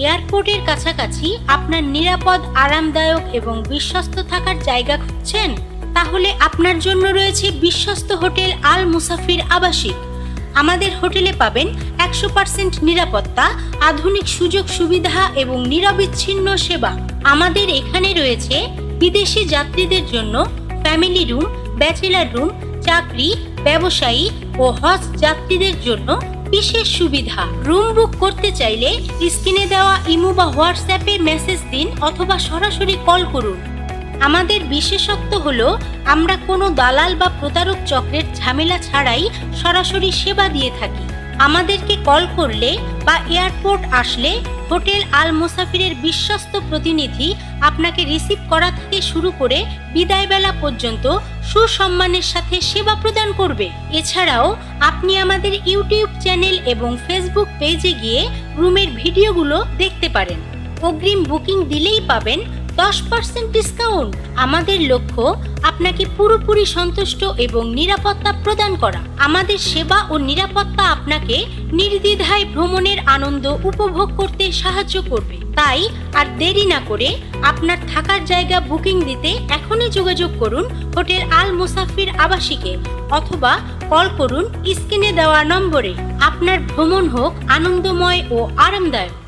এয়ারপোর্টের কাছাকাছি আপনার নিরাপদ, আরামদায়ক এবং বিশ্বস্ত থাকার জায়গা খুঁজছেন? তাহলে আপনার জন্য রয়েছে বিশ্বস্ত হোটেল আল মুসাফির আবাসিক। আমাদের হোটেলে পাবেন 100% নিরাপত্তা, আধুনিক সুযোগ সুবিধা এবং নিরবিচ্ছিন্ন সেবা। আমাদের এখানে রয়েছে বিদেশি যাত্রীদের জন্য ফ্যামিলি রুম, ব্যাচেলার রুম, চাকরি, ব্যবসায়ী ও হজ যাত্রীদের জন্য বিশেষ সুবিধা। রুম বুক করতে চাইলে স্ক্রিনে দেওয়া ইমো বা হোয়াটসঅ্যাপে মেসেজ দিন অথবা সরাসরি কল করুন। আমাদের বিশেষত্ব হলো আমরা কোনো দালাল বা প্রতারক চক্রের ঝামেলা ছাড়াই সরাসরি সেবা দিয়ে থাকি। আমাদেরকে কল করলে বা এয়ারপোর্ট আসলে হোটেল আল মুসাফিরের বিশ্বস্ত প্রতিনিধি আপনাকে রিসিভ করা থেকে শুরু করে বিদায় বেলা পর্যন্ত সুসম্মানের সাথে সেবা প্রদান করবে। এছাড়াও আপনি আমাদের ইউটিউব চ্যানেল এবং ফেসবুক পেজে গিয়ে রুমের ভিডিওগুলো দেখতে পারেন। অগ্রিম বুকিং দিলেই পাবেন 10% ডিসকাউন্ট। আমাদের লক্ষ্য আপনাকে পুরোপুরি সন্তুষ্ট এবং নিরাপত্তা প্রদান করা। আমাদের সেবা ও নিরাপত্তা আপনাকে নির্দ্বিধায় ভ্রমণের আনন্দ উপভোগ করতে সাহায্য করবে। তাই আর দেরি না করে আপনার থাকার জায়গা বুকিং দিতে এখনই যোগাযোগ করুন হোটেল আল মুসাফির আবাসিকে অথবা কল করুন স্ক্রিনে দেওয়া নম্বরে। আপনার ভ্রমণ হোক আনন্দময় ও আরামদায়ক।